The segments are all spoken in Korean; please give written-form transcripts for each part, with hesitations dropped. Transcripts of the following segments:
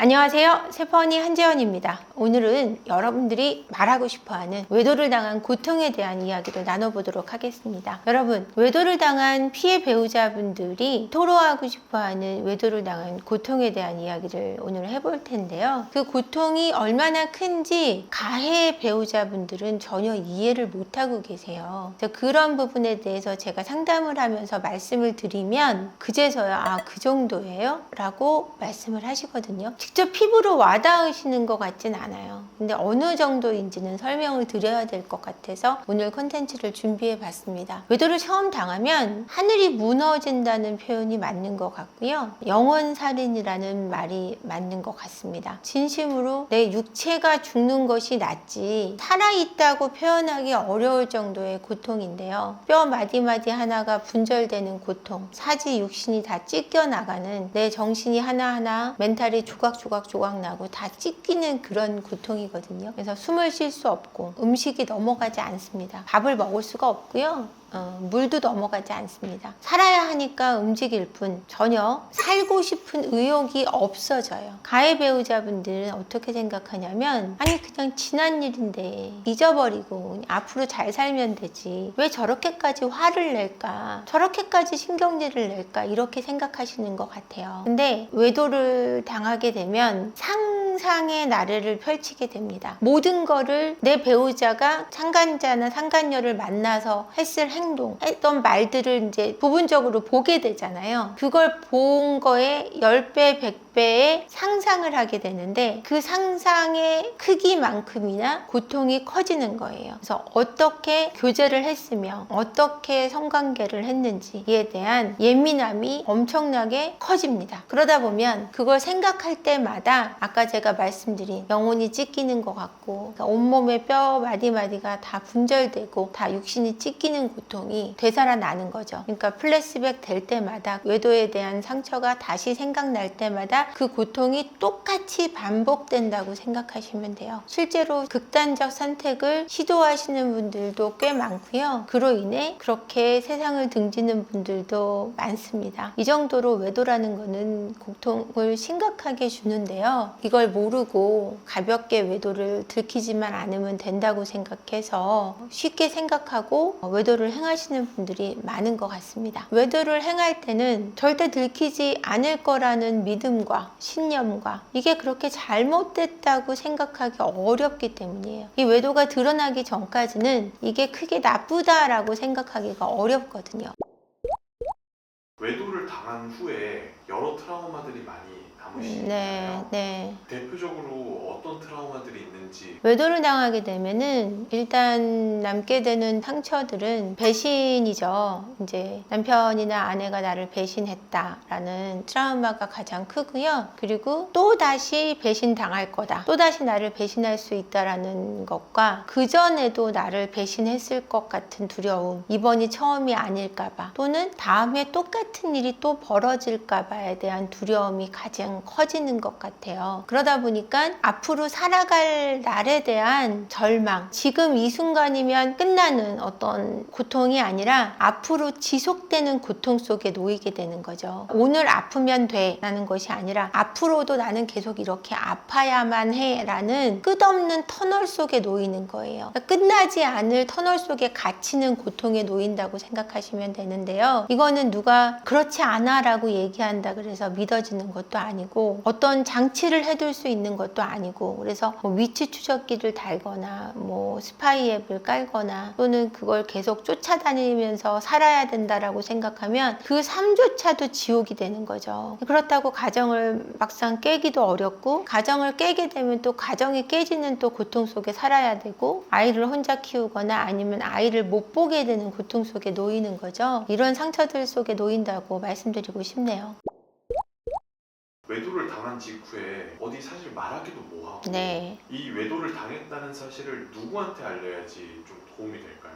안녕하세요. 세퍼언니 한재원입니다. 오늘은 여러분들이 말하고 싶어하는 외도를 당한 고통에 대한 이야기를 나눠보도록 하겠습니다. 여러분, 외도를 당한 피해 배우자분들이 토로하고 싶어하는 외도를 당한 고통에 대한 이야기를 오늘 해볼 텐데요. 그 고통이 얼마나 큰지 가해 배우자분들은 전혀 이해를 못하고 계세요. 그래서 그런 부분에 대해서 제가 상담을 하면서 말씀을 드리면 그제서야 그 정도예요? 라고 말씀을 하시거든요. 직접 피부로 와닿으시는 것 같진 않아요. 근데 어느 정도인지는 설명을 드려야 될 것 같아서 오늘 콘텐츠를 준비해 봤습니다. 외도를 처음 당하면 하늘이 무너진다는 표현이 맞는 것 같고요. 영혼살인이라는 말이 맞는 것 같습니다. 진심으로 내 육체가 죽는 것이 낫지 살아있다고 표현하기 어려울 정도의 고통인데요. 뼈 마디마디 하나가 분절되는 고통, 사지 육신이 다 찢겨나가는, 내 정신이 하나하나 멘탈이 조각조각 나고 다 찢기는 그런 고통이거든요. 그래서 숨을 쉴 수 없고 음식이 넘어가지 않습니다. 밥을 먹을 수가 없고요. 물도 넘어가지 않습니다. 살아야 하니까 움직일 뿐 전혀 살고 싶은 의욕이 없어져요. 가해 배우자분들은 어떻게 생각하냐면, 아니 그냥 지난 일인데 잊어버리고 앞으로 잘 살면 되지, 왜 저렇게까지 화를 낼까, 저렇게까지 신경질을 낼까, 이렇게 생각하시는 것 같아요. 근데 외도를 당하게 되면 상상의 나래를 펼치게 됩니다. 모든 거를 내 배우자가 상간자나 상간녀를 만나서 했을 행동, 했던 말들을 이제 부분적으로 보게 되잖아요. 그걸 본 거에 10배, 100배의 상상을 하게 되는데 그 상상의 크기만큼이나 고통이 커지는 거예요. 그래서 어떻게 교제를 했으며 어떻게 성관계를 했는지에 대한 예민함이 엄청나게 커집니다. 그러다 보면 그걸 생각할 때마다 아까 제가 말씀드린 영혼이 찢기는 것 같고, 그러니까 온몸의 뼈 마디마디가 다 분절되고 다 육신이 찢기는 고통이 되살아나는 거죠. 그러니까 플래시백 될 때마다, 외도에 대한 상처가 다시 생각날 때마다 그 고통이 똑같이 반복된다고 생각하시면 돼요. 실제로 극단적 선택을 시도하시는 분들도 꽤 많고요. 그로 인해 그렇게 세상을 등지는 분들도 많습니다. 이 정도로 외도라는 거는 고통을 심각하게 주는데요. 이걸 모르고 가볍게 외도를 들키지만 않으면 된다고 생각해서 쉽게 생각하고 외도를 행하시는 분들이 많은 것 같습니다. 외도를 행할 때는 절대 들키지 않을 거라는 믿음과 신념과, 이게 그렇게 잘못됐다고 생각하기 어렵기 때문이에요. 이 외도가 드러나기 전까지는 이게 크게 나쁘다라고 생각하기가 어렵거든요. 외도를 당한 후에 여러 트라우마들이 많이 남으시잖아요. 네. 대표적으로 어떤 트라우마들이 있는지. 외도를 당하게 되면은 일단 남게 되는 상처들은 배신이죠. 이제 남편이나 아내가 나를 배신했다라는 트라우마가 가장 크고요. 그리고 또 다시 배신 당할 거다, 또 다시 나를 배신할 수 있다라는 것과, 그 전에도 나를 배신했을 것 같은 두려움, 이번이 처음이 아닐까봐, 또는 다음에 똑같은 일이 또 벌어질까봐에 대한 두려움이 가장 커지는 것 같아요. 그러다 보니까 앞으로 살아갈 날에 대한 절망, 지금 이 순간이면 끝나는 어떤 고통이 아니라 앞으로 지속되는 고통 속에 놓이게 되는 거죠. 오늘 아프면 돼 라는 것이 아니라 앞으로도 나는 계속 이렇게 아파야만 해 라는 끝없는 터널 속에 놓이는 거예요. 그러니까 끝나지 않을 터널 속에 갇히는 고통에 놓인다고 생각하시면 되는데요. 이거는 누가 그렇지 않아 라고 얘기한다 그래서 믿어지는 것도 아니고, 어떤 장치를 해둘 수 있는 것도 아니고, 그래서 위치 추적기를 달거나 스파이 앱을 깔거나, 또는 그걸 계속 쫓아다니면서 살아야 된다라고 생각하면 그 삶조차도 지옥이 되는 거죠. 그렇다고 가정을 막상 깨기도 어렵고, 가정을 깨게 되면 또 가정이 깨지는 또 고통 속에 살아야 되고, 아이를 혼자 키우거나 아니면 아이를 못 보게 되는 고통 속에 놓이는 거죠. 이런 상처들 속에 놓인다고 말씀드리고 싶네요. 외도를 당한 직후에 어디 사실 말하기도 뭐하고, 네. 이 외도를 당했다는 사실을 누구한테 알려야지 좀 도움이 될까요?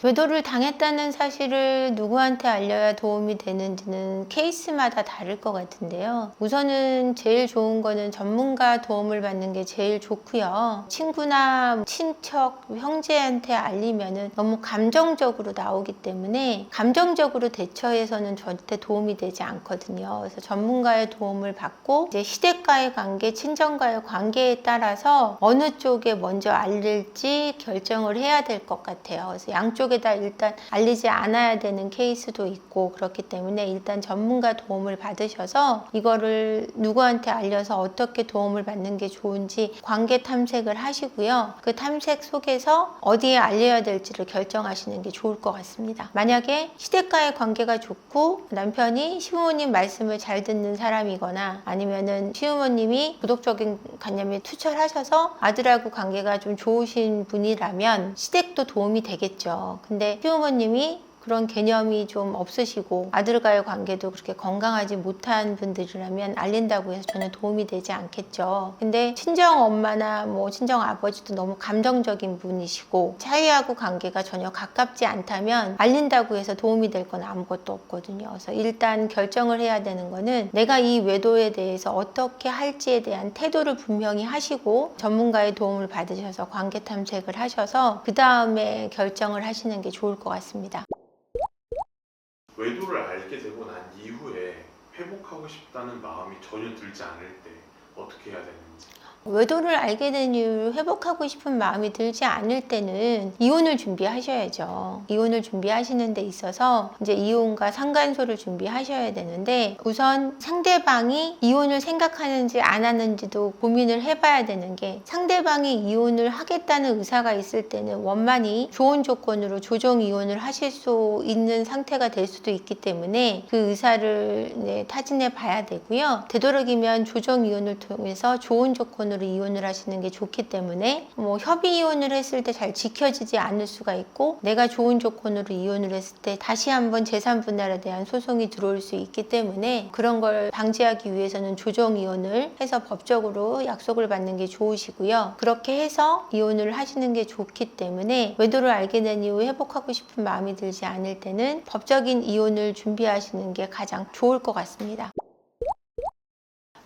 외도를 당했다는 사실을 누구한테 알려야 도움이 되는지는 케이스마다 다를 것 같은데요. 우선은 제일 좋은 거는 전문가 도움을 받는 게 제일 좋고요. 친구나 친척, 형제한테 알리면은 너무 감정적으로 나오기 때문에 감정적으로 대처해서는 절대 도움이 되지 않거든요. 그래서 전문가의 도움을 받고 이제 시댁과의 관계, 친정과의 관계에 따라서 어느 쪽에 먼저 알릴지 결정을 해야 될 것 같아요. 그래서 양쪽에다 일단 알리지 않아야 되는 케이스도 있고 그렇기 때문에 일단 전문가 도움을 받으셔서 이거를 누구한테 알려서 어떻게 도움을 받는 게 좋은지 관계 탐색을 하시고요. 그 탐색 속에서 어디에 알려야 될지를 결정하시는 게 좋을 것 같습니다. 만약에 시댁과의 관계가 좋고 남편이 시부모님 말씀을 잘 듣는 사람이거나 아니면은 시부모님이 도덕적인 관념에 투철하셔서 아들하고 관계가 좀 좋으신 분이라면 시댁도 도움이 되겠죠. 근데 시부모님이 그런 개념이 좀 없으시고 아들과의 관계도 그렇게 건강하지 못한 분들이라면 알린다고 해서 저는 도움이 되지 않겠죠. 근데 친정 엄마나 뭐 친정 아버지도 너무 감정적인 분이시고 사위하고 관계가 전혀 가깝지 않다면 알린다고 해서 도움이 될 건 아무것도 없거든요. 그래서 일단 결정을 해야 되는 거는 내가 이 외도에 대해서 어떻게 할지에 대한 태도를 분명히 하시고 전문가의 도움을 받으셔서 관계 탐색을 하셔서 그 다음에 결정을 하시는 게 좋을 것 같습니다. 외도를 알게 되고 난 이후에 회복하고 싶다는 마음이 전혀 들지 않을 때 어떻게 해야 되는지. 외도를 알게 된 이후로 회복하고 싶은 마음이 들지 않을 때는 이혼을 준비하셔야죠. 이혼을 준비하시는 데 있어서 이제 이혼과 상간소를 준비하셔야 되는데 우선 상대방이 이혼을 생각하는지 안 하는지도 고민을 해봐야 되는 게 상대방이 이혼을 하겠다는 의사가 있을 때는 원만히 좋은 조건으로 조정 이혼을 하실 수 있는 상태가 될 수도 있기 때문에 그 의사를 타진해 봐야 되고요. 되도록이면 조정 이혼을 통해서 좋은 조건으로 이혼을 하시는 게 좋기 때문에 뭐 협의 이혼을 했을 때 잘 지켜지지 않을 수가 있고 내가 좋은 조건으로 이혼을 했을 때 다시 한번 재산 분할에 대한 소송이 들어올 수 있기 때문에 그런 걸 방지하기 위해서는 조정 이혼을 해서 법적으로 약속을 받는 게 좋으시고요. 그렇게 해서 이혼을 하시는 게 좋기 때문에 외도를 알게 된 이후 회복하고 싶은 마음이 들지 않을 때는 법적인 이혼을 준비하시는 게 가장 좋을 것 같습니다.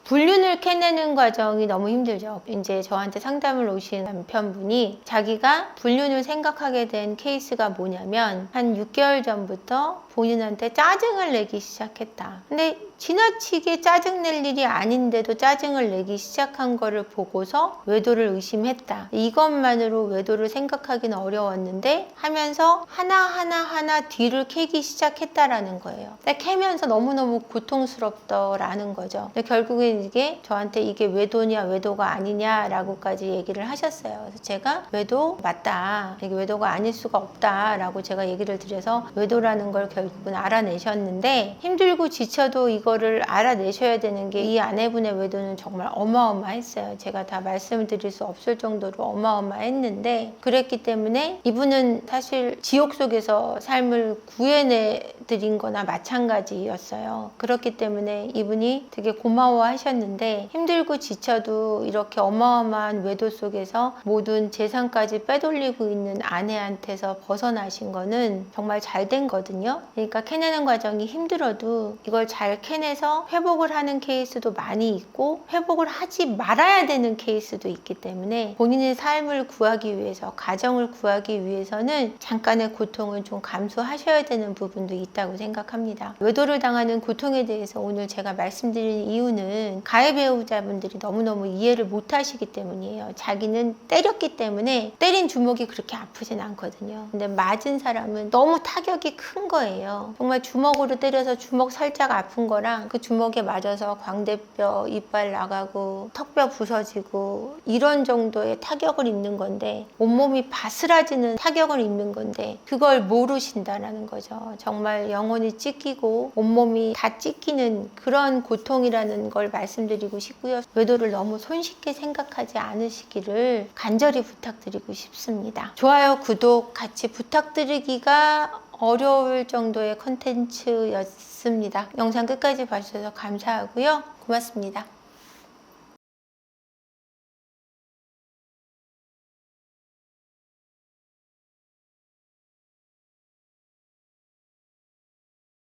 불륜을 캐내는 과정이 너무 힘들죠. 이제 저한테 상담을 오신 남편분이 자기가 불륜을 생각하게 된 케이스가 뭐냐면 한 6개월 전부터 본인한테 짜증을 내기 시작했다. 근데 지나치게 짜증낼 일이 아닌데도 짜증을 내기 시작한 거를 보고서 외도를 의심했다. 이것만으로 외도를 생각하기는 어려웠는데 하면서 하나 뒤를 캐기 시작했다라는 거예요. 캐면서 너무너무 고통스럽더라는 거죠. 근데 결국엔 이게 저한테 이게 외도냐 외도가 아니냐라고까지 얘기를 하셨어요. 그래서 제가 외도 맞다. 이게 외도가 아닐 수가 없다라고 제가 얘기를 드려서 외도라는 걸 결국은 알아내셨는데 힘들고 지쳐도 이거를 알아내셔야 되는 게 이 아내분의 외도는 정말 어마어마했어요. 제가 다 말씀을 드릴 수 없을 정도로 어마어마했는데 그랬기 때문에 이분은 사실 지옥 속에서 삶을 구해내 드린 거나 마찬가지였어요. 그렇기 때문에 이분이 되게 고마워하셨는데 힘들고 지쳐도 이렇게 어마어마한 외도 속에서 모든 재산까지 빼돌리고 있는 아내한테서 벗어나신 거는 정말 잘 된 거거든요. 그러니까 캐내는 과정이 힘들어도 이걸 잘 캐내서 회복을 하는 케이스도 많이 있고 회복을 하지 말아야 되는 케이스도 있기 때문에 본인의 삶을 구하기 위해서 가정을 구하기 위해서는 잠깐의 고통을 좀 감수하셔야 되는 부분도 있다고 생각합니다. 외도를 당하는 고통에 대해서 오늘 제가 말씀드린 이유는 가해 배우자분들이 너무너무 이해를 못 하시기 때문이에요. 자기는 때렸기 때문에 때린 주먹이 그렇게 아프진 않거든요. 근데 맞은 사람은 너무 타격이 큰 거예요. 정말 주먹으로 때려서 주먹 살짝 아픈 거랑 그 주먹에 맞아서 광대뼈 이빨 나가고 턱뼈 부서지고 이런 정도의 타격을 입는 건데 온몸이 바스라지는 타격을 입는 건데 그걸 모르신다라는 거죠. 정말 영혼이 찢기고 온몸이 다 찢기는 그런 고통이라는 걸 말씀드리고 싶고요. 외도를 너무 손쉽게 생각하지 않으시기를 간절히 부탁드리고 싶습니다. 좋아요, 구독 같이 부탁드리기가 어려울 정도의 컨텐츠였습니다. 영상 끝까지 봐주셔서 감사하고요. 고맙습니다.